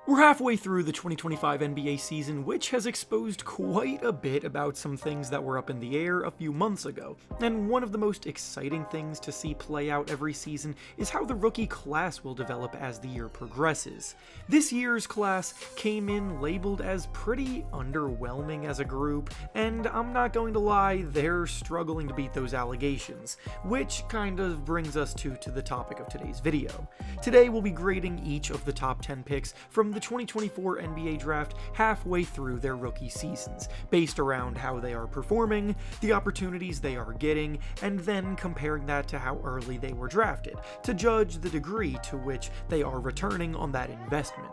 We're halfway through the 2025 NBA season, which has exposed quite a bit about some things that were up in the air a few months ago, and one of the most exciting things to see play out every season is how the rookie class will develop as the year progresses. This year's class came in labeled as pretty underwhelming as a group, and I'm not going to lie, they're struggling to beat those allegations, which kind of brings us to the topic of today's video. Today we'll be grading each of the top 10 picks from the 2024 NBA draft halfway through their rookie seasons, based around how they are performing, the opportunities they are getting, and then comparing that to how early they were drafted, to judge the degree to which they are returning on that investment.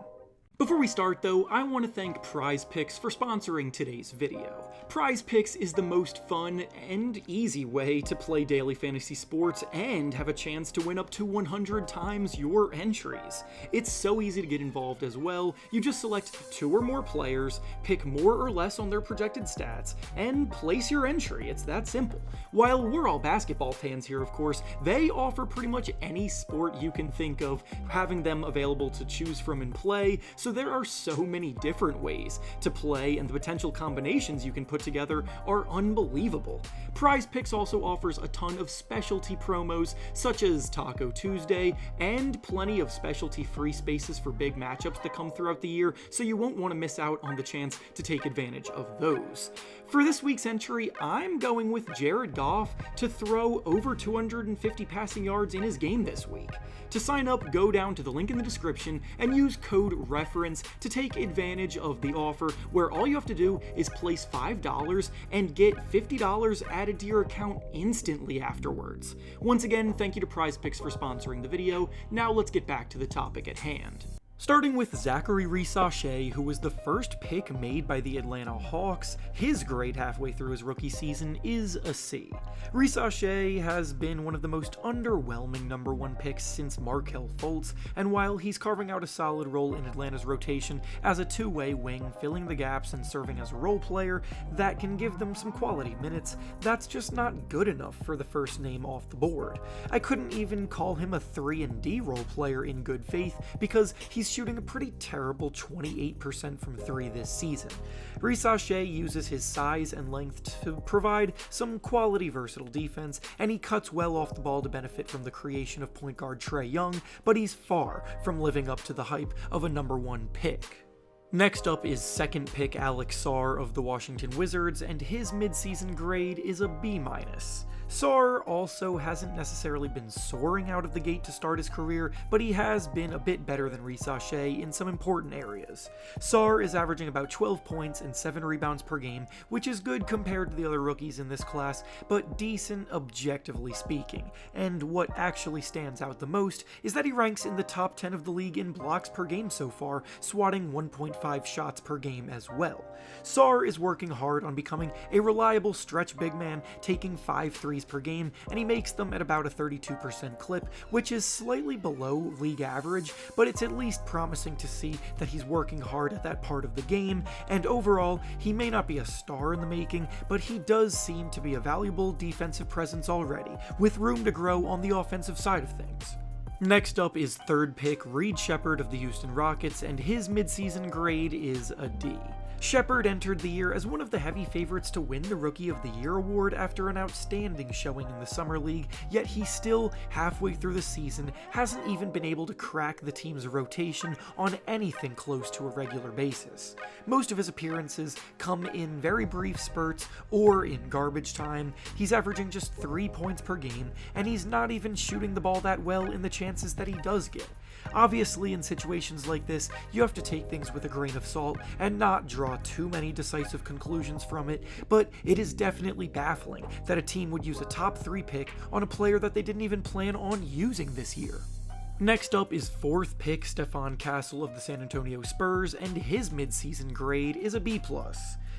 Before we start though, I want to thank Prize Picks for sponsoring today's video. Prize Picks is the most fun and easy way to play daily fantasy sports and have a chance to win up to 100 times your entries. It's so easy to get involved as well. You just select 2 or more players, pick more or less on their projected stats, and place your entry. It's that simple. While we're all basketball fans here, of course, they offer pretty much any sport you can think of, having them available to choose from and play. So there are so many different ways to play, and the potential combinations you can put together are unbelievable. Prize Picks also offers a ton of specialty promos such as Taco Tuesday and plenty of specialty free spaces for big matchups that come throughout the year, so you won't want to miss out on the chance to take advantage of those. For this week's entry, I'm going with Jared Goff to throw over 250 passing yards in his game this week. To sign up, go down to the link in the description and use code REFERENCE to take advantage of the offer, where all you have to do is place $5 and get $50 added to your account instantly afterwards. Once again, thank you to Prize Picks for sponsoring the video. Now let's get back to the topic at hand. Starting with Zaccharie Risacher, who was the first pick made by the Atlanta Hawks, his grade halfway through his rookie season is a C. Risacher has been one of the most underwhelming number 1 picks since Markelle Fultz, and while he's carving out a solid role in Atlanta's rotation as a two-way wing, filling the gaps and serving as a role player that can give them some quality minutes, that's just not good enough for the first name off the board. I couldn't even call him a 3-and-D role player in good faith because he's shooting a pretty terrible 28% from 3 this season. Risacher uses his size and length to provide some quality versatile defense, and he cuts well off the ball to benefit from the creation of point guard Trae Young, but he's far from living up to the hype of a number 1 pick. Next up is second pick Alex Sarr of the Washington Wizards, and his midseason grade is a B-. Sarr also hasn't necessarily been soaring out of the gate to start his career, but he has been a bit better than Risacher in some important areas. Sarr is averaging about 12 points and 7 rebounds per game, which is good compared to the other rookies in this class, but decent objectively speaking. And what actually stands out the most is that he ranks in the top 10 of the league in blocks per game so far, swatting 1.5 shots per game as well. Sarr is working hard on becoming a reliable stretch big man, taking 5 threes per game, and he makes them at about a 32% clip, which is slightly below league average, but it's at least promising to see that he's working hard at that part of the game, and overall, he may not be a star in the making, but he does seem to be a valuable defensive presence already, with room to grow on the offensive side of things. Next up is third pick Reed Shepard of the Houston Rockets, and his midseason grade is a D. Shepard entered the year as one of the heavy favorites to win the Rookie of the Year award after an outstanding showing in the Summer League, yet he still, halfway through the season, hasn't even been able to crack the team's rotation on anything close to a regular basis. Most of his appearances come in very brief spurts or in garbage time. He's averaging just 3 points per game, and he's not even shooting the ball that well in the chances that he does get. Obviously, in situations like this, you have to take things with a grain of salt and not draw too many decisive conclusions from it, but it is definitely baffling that a team would use a top 3 pick on a player that they didn't even plan on using this year. Next up is fourth pick Stefan Castle of the San Antonio Spurs, and his midseason grade is a B+.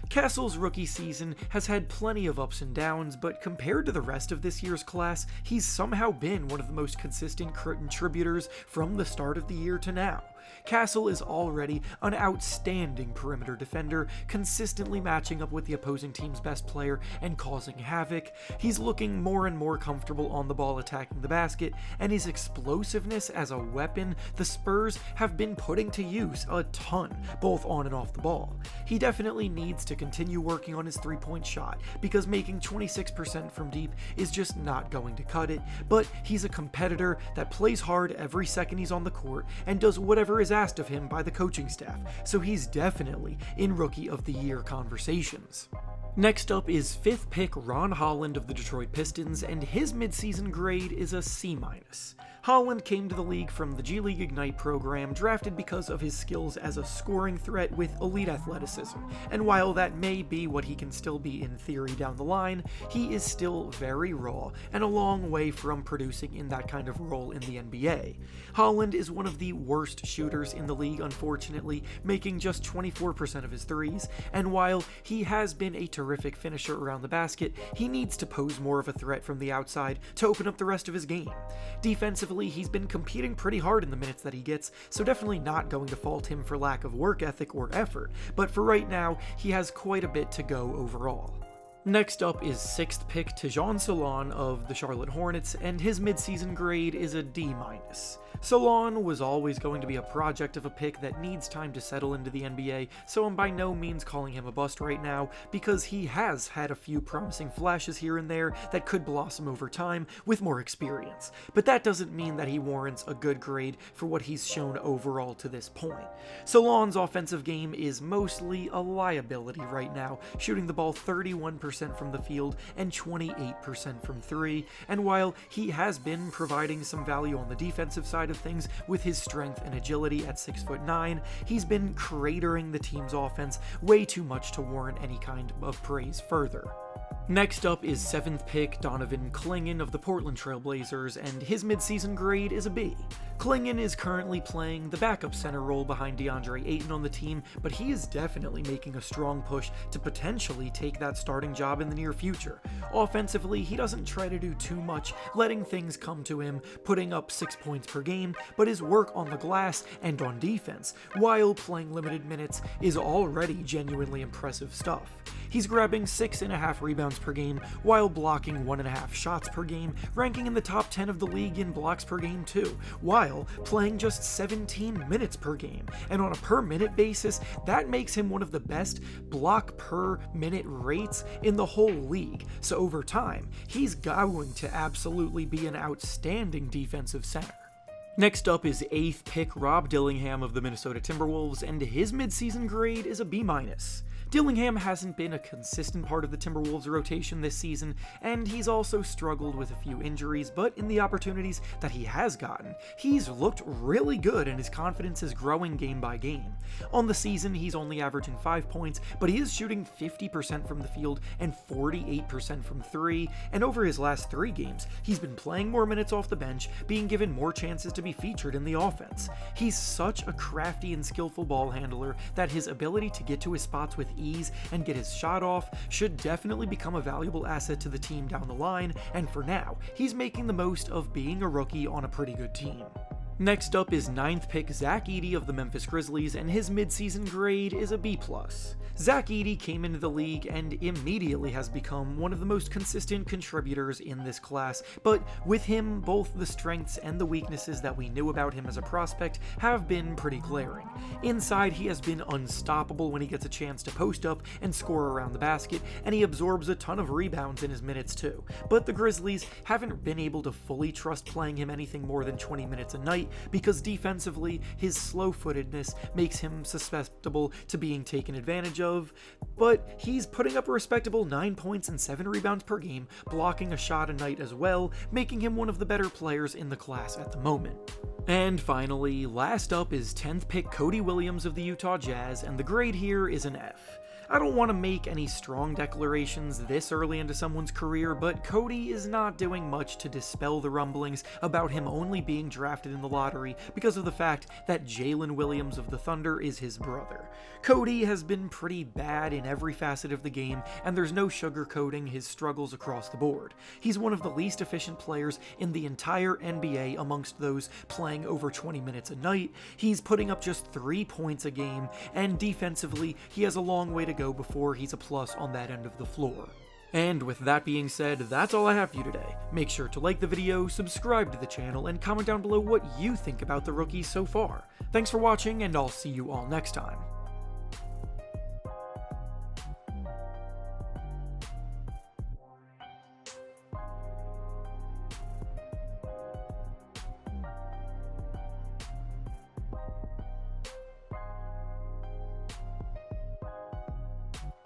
Castle's rookie season has had plenty of ups and downs, but compared to the rest of this year's class, he's somehow been one of the most consistent contributors from the start of the year to now. Castle is already an outstanding perimeter defender, consistently matching up with the opposing team's best player and causing havoc. He's looking more and more comfortable on the ball attacking the basket, and his explosiveness as a weapon the Spurs have been putting to use a ton, both on and off the ball. He definitely needs to continue working on his three-point shot, because making 26% from deep is just not going to cut it, but he's a competitor that plays hard every second he's on the court and does whatever is asked of him by the coaching staff, so he's definitely in Rookie of the Year conversations. Next up is 5th pick Ron Holland of the Detroit Pistons, and his midseason grade is a C-. Holland came to the league from the G League Ignite program, drafted because of his skills as a scoring threat with elite athleticism, and while that may be what he can still be in theory down the line, he is still very raw and a long way from producing in that kind of role in the NBA. Holland is one of the worst shooters in the league, unfortunately, making just 24% of his threes, and while he has been a terrific finisher around the basket, he needs to pose more of a threat from the outside to open up the rest of his game. Defensively, he's been competing pretty hard in the minutes that he gets, so definitely not going to fault him for lack of work ethic or effort, but for right now, he has quite a bit to go overall. Next up is 6th pick Tejan Solon of the Charlotte Hornets, and his midseason grade is a D-. Solon was always going to be a project of a pick that needs time to settle into the NBA, so I'm by no means calling him a bust right now, because he has had a few promising flashes here and there that could blossom over time with more experience, but that doesn't mean that he warrants a good grade for what he's shown overall to this point. Solon's offensive game is mostly a liability right now, shooting the ball 31% from the field and 28% from 3, and while he has been providing some value on the defensive side of things with his strength and agility at 6'9", he's been cratering the team's offense way too much to warrant any kind of praise further. Next up is 7th pick Donovan Kingan of the Portland Trail Blazers, and his midseason grade is a B. Kingan is currently playing the backup center role behind DeAndre Ayton on the team, but he is definitely making a strong push to potentially take that starting job in the near future. Offensively, he doesn't try to do too much, letting things come to him, putting up 6 points per game, but his work on the glass and on defense, while playing limited minutes, is already genuinely impressive stuff. He's grabbing 6.5 rebounds per game, while blocking 1.5 shots per game, ranking in the top 10 of the league in blocks per game too, while playing just 17 minutes per game, and on a per minute basis, that makes him one of the best block per minute rates in the whole league, so over time, he's going to absolutely be an outstanding defensive center. Next up is 8th pick Rob Dillingham of the Minnesota Timberwolves, and his midseason grade is a B-. Dillingham hasn't been a consistent part of the Timberwolves rotation this season, and he's also struggled with a few injuries, but in the opportunities that he has gotten, he's looked really good and his confidence is growing game by game. On the season, he's only averaging 5 points, but he is shooting 50% from the field and 48% from 3, and over his last 3 games, he's been playing more minutes off the bench, being given more chances to be featured in the offense. He's such a crafty and skillful ball handler that his ability to get to his spots with ease and get his shot off should definitely become a valuable asset to the team down the line, and for now, he's making the most of being a rookie on a pretty good team. Next up is 9th pick Zack Edy of the Memphis Grizzlies, and his midseason grade is a B+. Zack Edy came into the league and immediately has become one of the most consistent contributors in this class, but with him, both the strengths and the weaknesses that we knew about him as a prospect have been pretty glaring. Inside, he has been unstoppable when he gets a chance to post up and score around the basket, and he absorbs a ton of rebounds in his minutes too, but the Grizzlies haven't been able to fully trust playing him anything more than 20 minutes a night, because defensively, his slow-footedness makes him susceptible to being taken advantage of, but he's putting up a respectable 9 points and 7 rebounds per game, blocking a shot a night as well, making him one of the better players in the class at the moment. And finally, last up is 10th pick Cody Williams of the Utah Jazz, and the grade here is an F. I don't want to make any strong declarations this early into someone's career, but Cody is not doing much to dispel the rumblings about him only being drafted in the lottery because of the fact that Jalen Williams of the Thunder is his brother. Cody has been pretty bad in every facet of the game, and there's no sugarcoating his struggles across the board. He's one of the least efficient players in the entire NBA amongst those playing over 20 minutes a night. He's putting up just 3 points a game, and defensively, he has a long way to go before he's a plus on that end of the floor. And with that being said, that's all I have for you today. Make sure to like the video, subscribe to the channel, and comment down below what you think about the rookie so far. Thanks for watching, and I'll see you all next time.